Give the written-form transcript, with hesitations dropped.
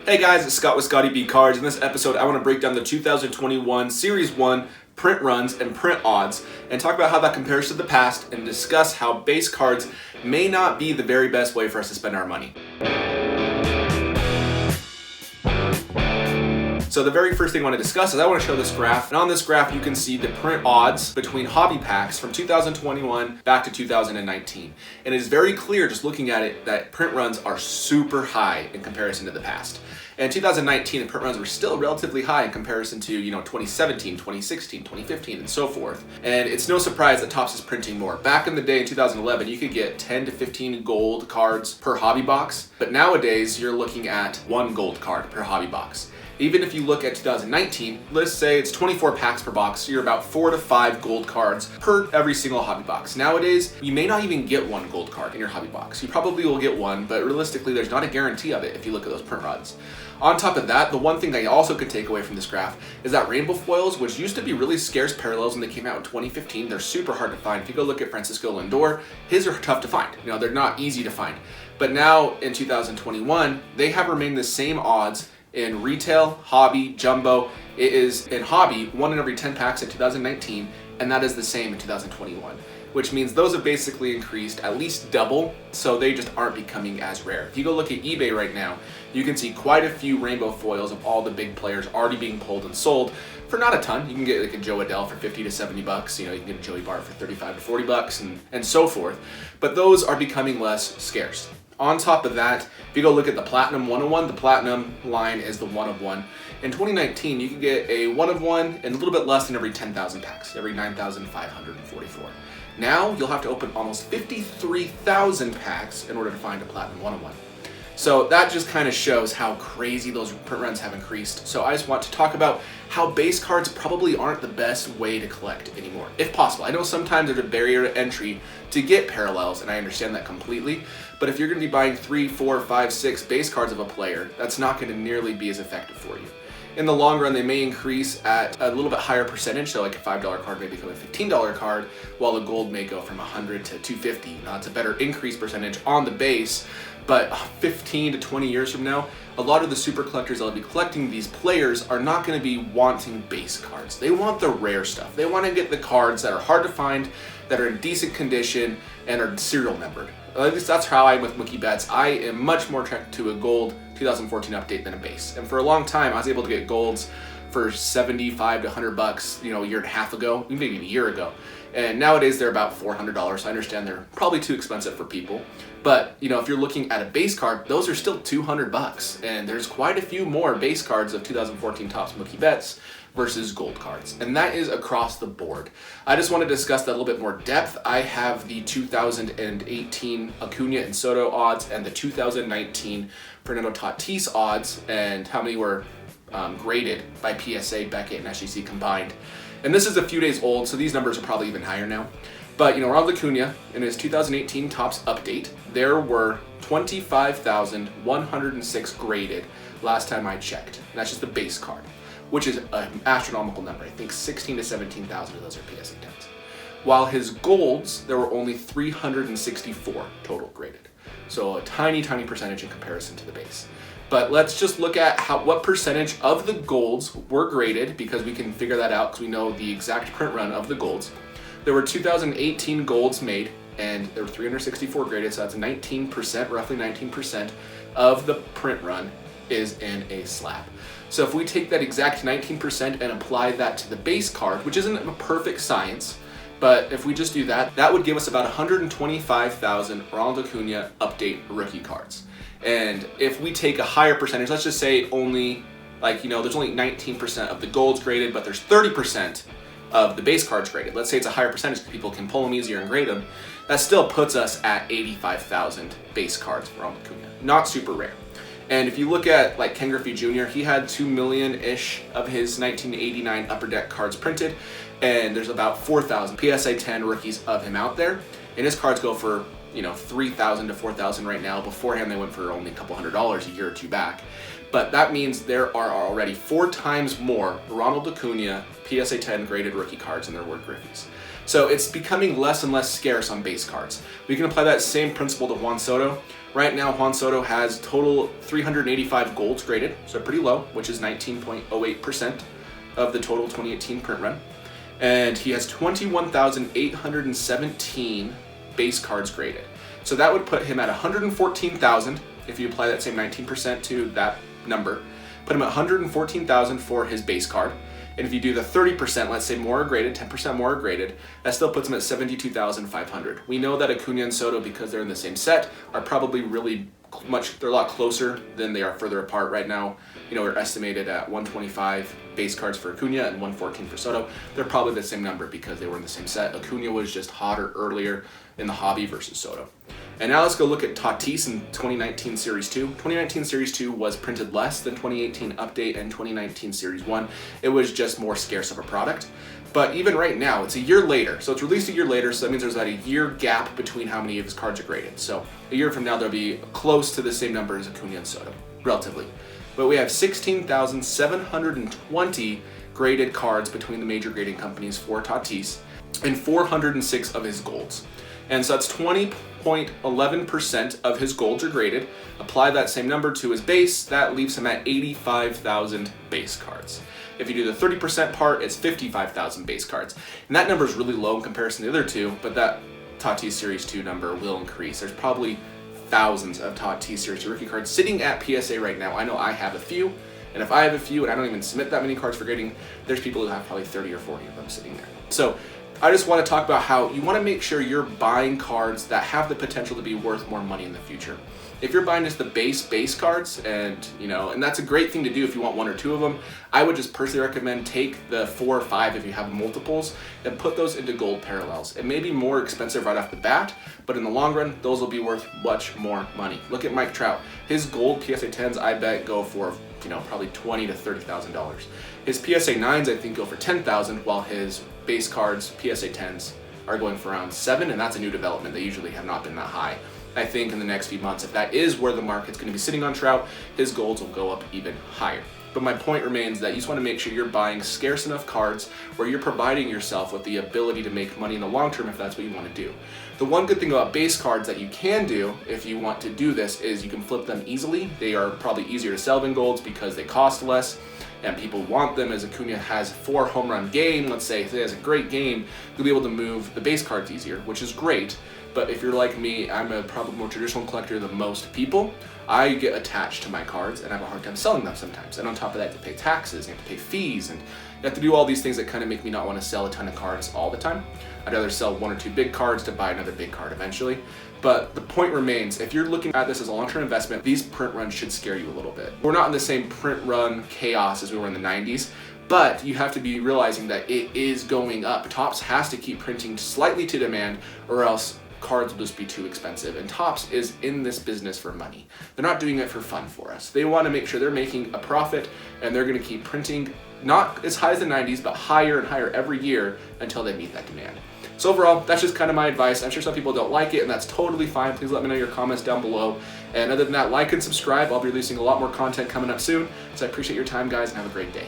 Hey guys, it's Scott with Scotty B Cards. In this episode, I want to break down the 2021 Series 1 print runs and print odds and talk about how that compares to the past and discuss how base cards may not be the very best way for us to spend our money. So the very first thing I want to discuss is I want to show this graph, and on this graph you can see the print odds between hobby packs from 2021 back to 2019. And it is very clear just looking at it that print runs are super high in comparison to the past. And in 2019, the print runs were still relatively high in comparison to 2017, 2016, 2015, and so forth. And it's no surprise that Topps is printing more. Back in the day in 2011, you could get 10 to 15 gold cards per hobby box, but nowadays you're looking at one gold card per hobby box. Even if you look at 2019, let's say it's 24 packs per box, so you're about 4 to 5 gold cards per every single hobby box. Nowadays, you may not even get one gold card in your hobby box. You probably will get one, but realistically, there's not a guarantee of it if you look at those print runs. On top of that, the one thing that you also could take away from this graph is that rainbow foils, which used to be really scarce parallels when they came out in 2015, they're super hard to find. If you go look at Francisco Lindor, his are tough to find. They're not easy to find. But now in 2021, they have remained the same odds in retail, hobby, jumbo. It is in hobby 1 in every 10 packs in 2019, and that is the same in 2021, which means those have basically increased at least double, so they just aren't becoming as rare. If you go look at eBay right now, you can see quite a few rainbow foils of all the big players already being pulled and sold for not a ton. You can get like a Joe Adele for 50 to 70 bucks, you can get a Joey Bart for 35 to 40 bucks and so forth, but those are becoming less scarce. On top of that, if you go look at the Platinum 101, the Platinum line is the 1 of 1. In 2019, you could get a 1 of 1 and a little bit less than every 10,000 packs, every 9,544. Now, you'll have to open almost 53,000 packs in order to find a Platinum 1 of 1. So that just kind of shows how crazy those print runs have increased. So I just want to talk about how base cards probably aren't the best way to collect anymore, if possible. I know sometimes there's a barrier to entry to get parallels, and I understand that completely. But if you're going to be buying 3, 4, 5, 6 base cards of a player, that's not going to nearly be as effective for you. In the long run, they may increase at a little bit higher percentage, so like a $5 card may become a $15 card, while the gold may go from $100 to $250. Now, it's a better increase percentage on the base, but 15 to 20 years from now, a lot of the super collectors that will be collecting these players are not going to be wanting base cards. They want the rare stuff. They want to get the cards that are hard to find, that are in decent condition, and are serial numbered. At least that's how I am with Mookie Betts. I am much more attracted to a gold 2014 update than a base. And for a long time, I was able to get golds for 75 to 100 bucks, a year and a half ago, maybe a year ago. And nowadays they're about $400. So I understand they're probably too expensive for people. But, if you're looking at a base card, those are still 200 bucks. And there's quite a few more base cards of 2014 Topps Mookie Betts versus gold cards. And that is across the board. I just want to discuss that a little bit more depth. I have the 2018 Acuna and Soto odds and the 2019 Fernando Tatis odds and how many were graded by PSA, Beckett, and SGC combined. And this is a few days old, so these numbers are probably even higher now. But, Ronald Acuna, in his 2018 Topps update, there were 25,106 graded last time I checked. And that's just the base card, which is an astronomical number. I think 16 to 17,000 of those are PSA 10s. While his golds, there were only 364 total graded. So a tiny, tiny percentage in comparison to the base. But let's just look at what percentage of the golds were graded, because we can figure that out because we know the exact print run of the golds. There were 2018 golds made, and there were 364 graded, so that's 19%, roughly 19% of the print run is in a slab. So if we take that exact 19% and apply that to the base card, which isn't a perfect science, but if we just do that, that would give us about 125,000 Ronald Acuna update rookie cards. And if we take a higher percentage, let's just say only, there's only 19% of the golds graded, but there's 30% of the base cards graded. Let's say it's a higher percentage because people can pull them easier and grade them. That still puts us at 85,000 base cards for Ronald Acuna. Not super rare. And if you look at Ken Griffey Jr., he had 2 million-ish of his 1989 Upper Deck cards printed, and there's about 4,000 PSA 10 rookies of him out there. And his cards go for, $3,000 to $4,000 right now. Beforehand, they went for only a couple $100 a year or two back. But that means there are already 4 times more Ronald Acuna PSA 10 graded rookie cards than there were Griffeys. So it's becoming less and less scarce on base cards. We can apply that same principle to Juan Soto. Right now, Juan Soto has total 385 golds graded, so pretty low, which is 19.08% of the total 2018 print run. And he has 21,817 base cards graded. So that would put him at 114,000 if you apply that same 19% to that number. Put him at 114,000 for his base card. And if you do the 30%, let's say more are graded, 10% more are graded, that still puts him at 72,500. We know that Acuna and Soto, because they're in the same set, are probably really they're a lot closer than they are further apart right now. You know, we're estimated at 125 base cards for Acuna and 114 for Soto. They're probably the same number because they were in the same set. Acuna was just hotter earlier in the hobby versus Soto. And now let's go look at Tatis in 2019 Series 2. 2019 Series 2 was printed less than 2018 Update and 2019 Series 1. It was just more scarce of a product. But even right now, it's a year later. So it's released a year later, so that means there's about a year gap between how many of his cards are graded. So a year from now, there'll be close to the same number as Acuna and Soto, relatively. But we have 16,720 graded cards between the major grading companies for Tatis and 406 of his golds. And so that's 20.11% of his golds are graded. Apply that same number to his base, that leaves him at 85,000 base cards. If you do the 30% part, it's 55,000 base cards. And that number is really low in comparison to the other two, but that Tatis Series 2 number will increase. There's probably thousands of Tatis Series 2 rookie cards sitting at PSA right now. I know I have a few, and if I have a few and I don't even submit that many cards for grading, there's people who have probably 30 or 40 of them sitting there. So I just want to talk about how you want to make sure you're buying cards that have the potential to be worth more money in the future. If you're buying just the base cards, and that's a great thing to do if you want one or two of them, I would just personally recommend take the 4 or 5 if you have multiples and put those into gold parallels. It may be more expensive right off the bat, but in the long run, those will be worth much more money. Look at Mike Trout. His gold PSA 10s, I bet, go for probably $20,000 to $30,000. His PSA 9s, I think, go for $10,000, while his base cards, PSA 10s, are going for around $7,000, and that's a new development. They usually have not been that high. I think in the next few months, if that is where the market's going to be sitting on Trout, his golds will go up even higher. But my point remains that you just want to make sure you're buying scarce enough cards where you're providing yourself with the ability to make money in the long term if that's what you want to do. The one good thing about base cards that you can do if you want to do this is you can flip them easily. They are probably easier to sell than golds because they cost less and people want them. As Acuna has 4 home run game, let's say he has a great game, you'll be able to move the base cards easier, which is great. But if you're like me, I'm a probably more traditional collector than most people. I get attached to my cards and I have a hard time selling them sometimes. And on top of that, you have to pay taxes, you have to pay fees, and you have to do all these things that kind of make me not want to sell a ton of cards all the time. I'd rather sell 1 or 2 big cards to buy another big card eventually. But the point remains, if you're looking at this as a long-term investment, these print runs should scare you a little bit. We're not in the same print run chaos as we were in the 90s, but you have to be realizing that it is going up. Topps has to keep printing slightly to demand, or else cards will just be too expensive. And Topps is in this business for money. They're not doing it for fun for us. They want to make sure they're making a profit, and they're going to keep printing not as high as the 90s, but higher and higher every year until they meet that demand. So overall, that's just kind of my advice. I'm sure some people don't like it, and that's totally fine. Please let me know your comments down below. And other than that, like and subscribe. I'll be releasing a lot more content coming up soon. So I appreciate your time, guys, and have a great day.